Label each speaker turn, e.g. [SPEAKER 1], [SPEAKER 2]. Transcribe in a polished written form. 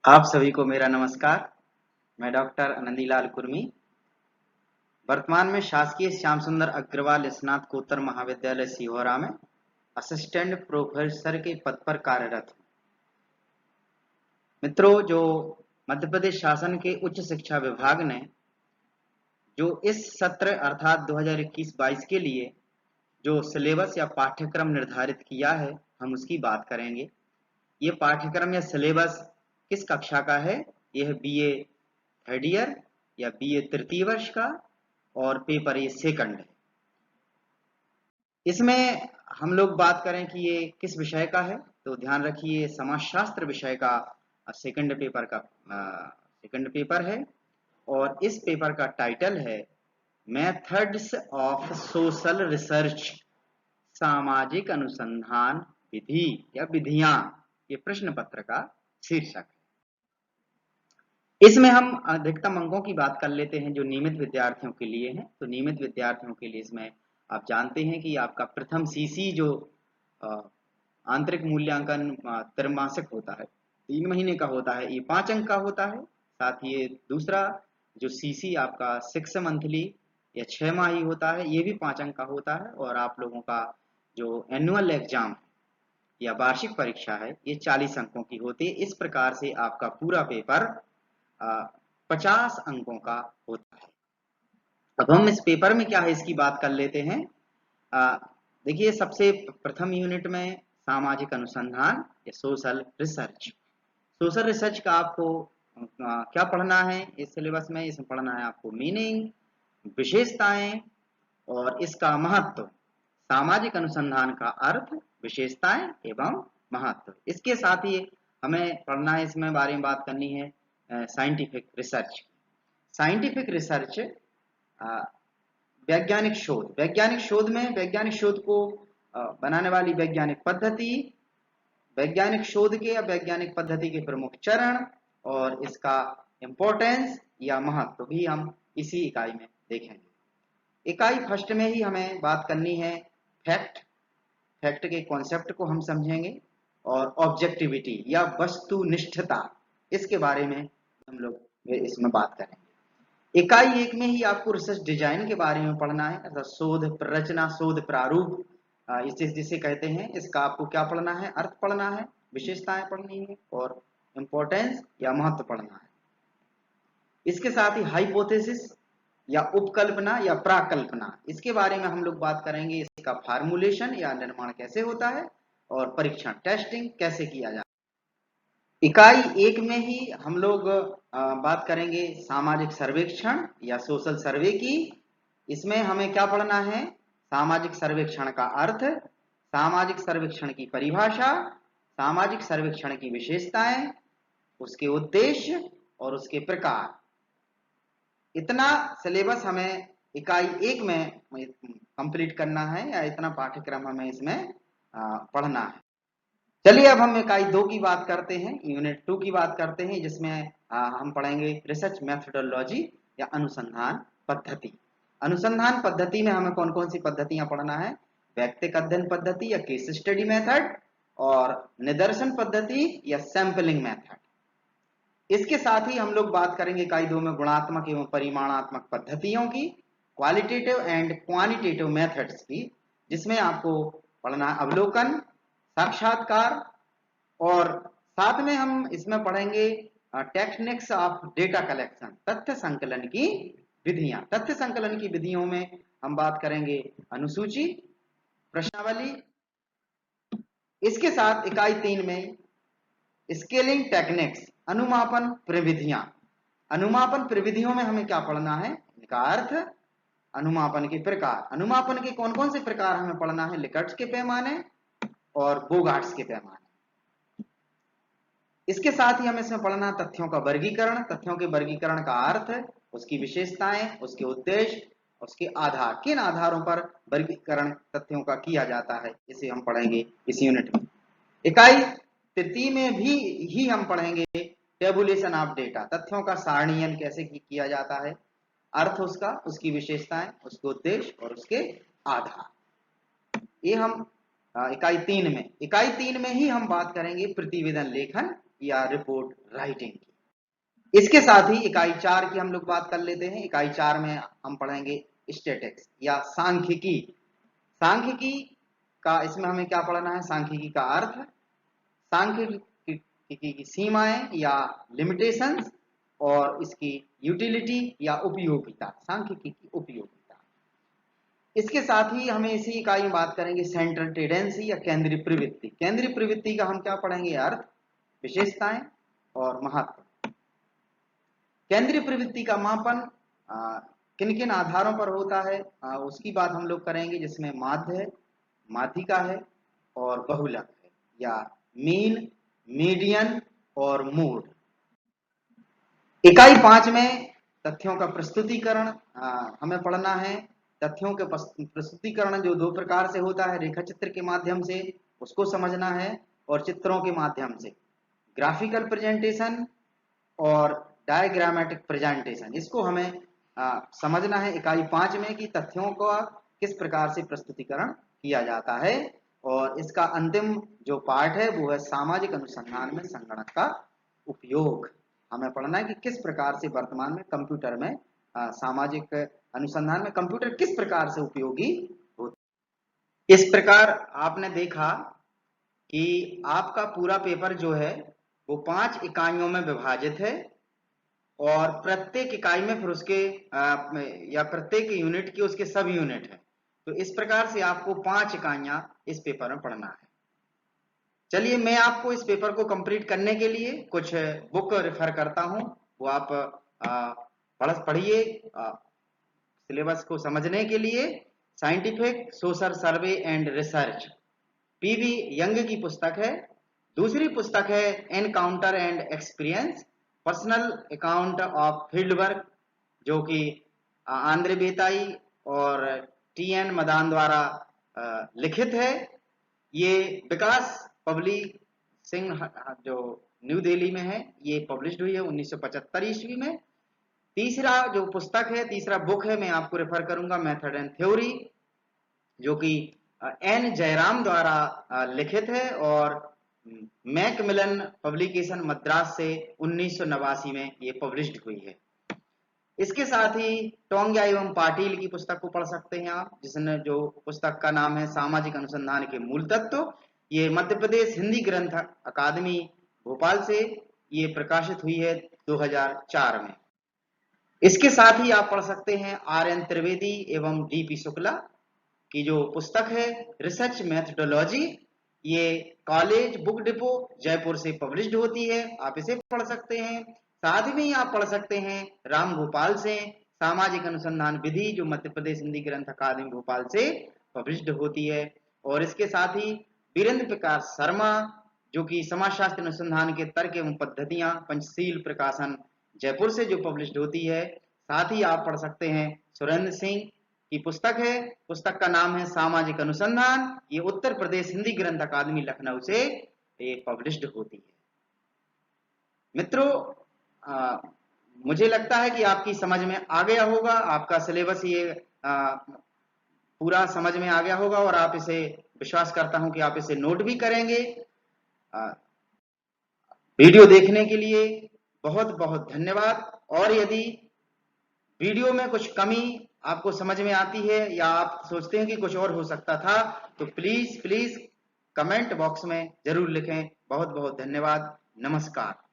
[SPEAKER 1] आप सभी को मेरा नमस्कार। मैं डॉक्टर आनंदीलाल कुर्मी वर्तमान में शासकीय श्याम सुंदर अग्रवाल स्नातकोत्तर महाविद्यालय सिहोरा में असिस्टेंट प्रोफेसर के पद पर कार्यरत हूँ। मित्रों, जो मध्य प्रदेश शासन के उच्च शिक्षा विभाग ने जो इस सत्र अर्थात 2021-22 के लिए जो सिलेबस या पाठ्यक्रम निर्धारित किया है, हम उसकी बात करेंगे। ये पाठ्यक्रम या सिलेबस किस कक्षा का है? यह बीए थर्ड ईयर या बीए तृतीय वर्ष का और पेपर ये सेकंड है। इसमें हम लोग बात करें कि ये किस विषय का है, तो ध्यान रखिए समाजशास्त्र विषय का सेकंड पेपर है और इस पेपर का टाइटल है मेथड्स ऑफ सोशल रिसर्च, सामाजिक अनुसंधान विधि या विधियां, ये प्रश्न पत्र का शीर्षक है। इसमें हम अधिकतम अंकों की बात कर लेते हैं जो नियमित विद्यार्थियों के लिए हैं। तो नियमित विद्यार्थियों के लिए इसमें आप जानते हैं कि आपका प्रथम सीसी जो आंतरिक मूल्यांकन त्रैमासिक होता है, 3 महीने का होता है, ये 5 अंक का होता है। साथ ही दूसरा जो सीसी आपका 6 मंथली या 6 माही होता है, ये भी 5 अंक का होता है। और आप लोगों का जो एनुअल एग्जाम या वार्षिक परीक्षा है, ये 40 अंकों की होती है। इस प्रकार से आपका पूरा पेपर 50 अंकों का होता है। अब हम इस पेपर में क्या है इसकी बात कर लेते हैं। देखिए, सबसे प्रथम यूनिट में सामाजिक अनुसंधान या सोशल रिसर्च। सोशल रिसर्च का आपको क्या पढ़ना है इस सिलेबस में? इसमें पढ़ना है आपको मीनिंग, विशेषताएं और इसका महत्व। सामाजिक अनुसंधान का अर्थ, विशेषताएं एवं महत्व। इसके साथ ही हमें पढ़ना है, इसमें बारे में बात करनी है साइंटिफिक रिसर्च। साइंटिफिक रिसर्च वैज्ञानिक शोध। वैज्ञानिक शोध में वैज्ञानिक शोध को बनाने वाली वैज्ञानिक पद्धति, वैज्ञानिक शोध के या वैज्ञानिक पद्धति के प्रमुख चरण और इसका इंपॉर्टेंस या महत्व भी हम इसी इकाई में देखेंगे। इकाई फर्स्ट में ही हमें बात करनी है फैक्ट। फैक्ट के कॉन्सेप्ट को हम समझेंगे और ऑब्जेक्टिविटी या वस्तुनिष्ठता, इसके बारे में हम लोग इसमें बात करेंगे। इकाई 1 में ही आपको रिसर्च डिजाइन के बारे में पढ़ना है, अर्थात शोध रचना, शोध प्रारूप जिसे कहते हैं, इसका आपको क्या पढ़ना है? अर्थ पढ़ना है, विशेषताएं पढ़नी है और इंपॉर्टेंस या महत्व पढ़ना है। इसके साथ ही हाइपोथेसिस या उपकल्पना या प्राकल्पना, इसके बारे में हम लोग बात करेंगे। इसका फार्मूलेशन या निर्माण कैसे होता है और परीक्षण टेस्टिंग कैसे किया जाता है। इकाई 1 में ही हम लोग बात करेंगे सामाजिक सर्वेक्षण या सोशल सर्वे की। इसमें हमें क्या पढ़ना है? सामाजिक सर्वेक्षण का अर्थ, सामाजिक सर्वेक्षण की परिभाषा, सामाजिक सर्वेक्षण की विशेषताएं, उसके उद्देश्य और उसके प्रकार। इतना सिलेबस हमें इकाई 1 में कंप्लीट करना है या इतना पाठ्यक्रम हमें इसमें पढ़ना है। चलिए अब हम इकाई 2 की बात करते हैं, यूनिट 2 की बात करते हैं, जिसमें हम पढ़ेंगे रिसर्च मेथोडोलॉजी या अनुसंधान पद्धति। अनुसंधान पद्धति में हमें कौन कौन सी पद्धतियां पढ़ना है? व्यक्तिगत अध्ययन पद्धति या केस स्टडी मेथड और निदर्शन पद्धति या सैंपलिंग मेथड। इसके साथ ही हम लोग बात करेंगे इकाई 2 में गुणात्मक एवं परिमाणात्मक पद्धतियों की, क्वालिटेटिव एंड क्वांटिटेटिव मेथड्स की, जिसमें आपको पढ़ना अवलोकन, साक्षात्कार और साथ में हम इसमें पढ़ेंगे टेक्निक्स ऑफ डेटा कलेक्शन, तथ्य संकलन की विधियां। तथ्य संकलन की विधियों में हम बात करेंगे अनुसूची, प्रश्नावली। इसके साथ इकाई 3 में स्केलिंग टेक्निक्स, अनुमापन प्रविधियां। अनुमापन प्रविधियों में हमें क्या पढ़ना है? इनका अर्थ, अनुमापन के प्रकार। अनुमापन के कौन कौन से प्रकार हमें पढ़ना है? लिकर्ट्स के पैमाने और बोगार्ट्स के पैमाने। इसके साथ ही हमें इसमें पढ़ना तथ्यों का वर्गीकरण। तथ्यों के वर्गीकरण का अर्थ, उसकी विशेषताएं, उसके उद्देश्य, उसके आधार, किन आधारों पर वर्गीकरण तथ्यों का किया जाता है, इसे हम पढ़ेंगे इस यूनिट में। इकाई 3 में भी हम पढ़ेंगे टेबुलेशन ऑफ डेटा, तथ्यों का सारणीयन कैसे किया जाता है, अर्थ उसका, उसकी विशेषताएं, उसके उद्देश्य और उसके आधार। ये हम इकाई 3 में ही हम बात करेंगे प्रतिवेदन लेखन या रिपोर्ट राइटिंग की। इसके साथ ही इकाई 4 की हम लोग बात कर लेते हैं। इकाई 4 में हम पढ़ेंगे स्टैटिस्टिक्स या सांख्यिकी। सांख्यिकी का इसमें हमें क्या पढ़ना है? सांख्यिकी का अर्थ, सांख्यिकी की सीमाएं या लिमिटेशंस, और इसकी यूटिलिटी या उपयोगिता, सांख्यिकी की उपयोगिता। इसके साथ ही हमें इसी इकाई में बात करेंगे सेंट्रल टेंडेंसी या केंद्रीय प्रवृत्ति। केंद्रीय प्रवृत्ति का हम क्या पढ़ेंगे? अर्थ, विशेषताएं और महत्व। केंद्रीय प्रवृत्ति का मापन किन किन आधारों पर होता है उसकी बात हम लोग करेंगे, जिसमें माध्य है, माध्यिका है और बहुलक है, या मीन, मीडियन और मोड। इकाई 5 में तथ्यों का प्रस्तुतिकरण हमें पढ़ना है। तथ्यों के प्रस्तुतिकरण जो दो प्रकार से होता है, रेखा चित्र के माध्यम से उसको समझना है और चित्रों के माध्यम से, ग्राफिकल प्रेजेंटेशन और डायग्रामेटिक प्रेजेंटेशन, इसको हमें समझना है इकाई 5 में कि तथ्यों का किस प्रकार से प्रस्तुतिकरण किया जाता है। और इसका अंतिम जो पार्ट है वो है सामाजिक अनुसंधान में संगणक का उपयोग। हमें पढ़ना है कि किस प्रकार से वर्तमान में कंप्यूटर में सामाजिक अनुसंधान में कंप्यूटर किस प्रकार से उपयोगी होता है। इस प्रकार आपने देखा कि आपका पूरा पेपर जो है वो 5 इकाइयों में विभाजित है, और प्रत्येक इकाई में फिर उसके या प्रत्येक यूनिट के उसके सब यूनिट है। तो इस प्रकार से आपको 5 इकाइयां इस पेपर में पढ़ना है। चलिए मैं आपको इस पेपर को कंप्लीट करने के लिए कुछ बुक रेफर करता हूं, वो आप पढ़िए सिलेबस को समझने के लिए। Scientific social survey and research, PV young की पुस्तक है। दूसरी पुस्तक है encounter and experience, personal account of field work, जो कि आंद्रे बेताई और टीएन मदान द्वारा लिखित है। ये विकास पब्लिशिंग जो न्यू दिल्ली में है, ये पब्लिश्ड हुई है 1975 ईस्वी में। तीसरा जो पुस्तक है, तीसरा बुक है, मैं आपको रेफर करूंगा, मेथड एंड थ्योरी, जो कि एन जयराम द्वारा लिखित है और मैकमिलन पब्लिकेशन मद्रास से 1989 में ये पब्लिश्ड हुई है। इसके साथ ही टोंगिया एवं पाटिल की पुस्तक को पढ़ सकते हैं आप, जिसने जो पुस्तक का नाम है सामाजिक अनुसंधान के मूल तत्व। ये मध्य प्रदेश हिंदी ग्रंथ अकादमी भोपाल से ये प्रकाशित हुई है 2004 में। इसके साथ ही आप पढ़ सकते हैं आर.एन. त्रिवेदी एवं डी.पी. शुक्ला की जो पुस्तक है रिसर्च मेथडोलॉजी, ये कॉलेज बुक डिपो जयपुर से पब्लिश्ड होती है, आप इसे पढ़ सकते हैं। साथ में ही आप पढ़ सकते हैं राम गोपाल से सामाजिक अनुसंधान विधि, जो मध्य प्रदेश हिंदी ग्रंथ अकादमी भोपाल से पब्लिश्ड होती है। और इसके साथ ही वीरेंद्र प्रकाश शर्मा, जो कि समाजशास्त्र अनुसंधान के तर्क एवं पद्धतियां, पंचशील प्रकाशन जयपुर से जो पब्लिश्ड होती है। साथ ही आप पढ़ सकते हैं सुरेंद्र सिंह की पुस्तक है, पुस्तक का नाम है सामाजिक अनुसंधान, ये उत्तर प्रदेश हिंदी ग्रंथ अकादमी लखनऊ से ये पब्लिश्ड होती है। मित्रों, मुझे लगता है कि आपकी समझ में आ गया होगा, आपका सिलेबस ये पूरा समझ में आ गया होगा, और आप इसे, विश्वास करता हूं कि आप इसे नोट भी करेंगे। वीडियो देखने के लिए बहुत बहुत धन्यवाद। और यदि वीडियो में कुछ कमी आपको समझ में आती है या आप सोचते हैं कि कुछ और हो सकता था, तो प्लीज कमेंट बॉक्स में जरूर लिखें। बहुत बहुत धन्यवाद। नमस्कार।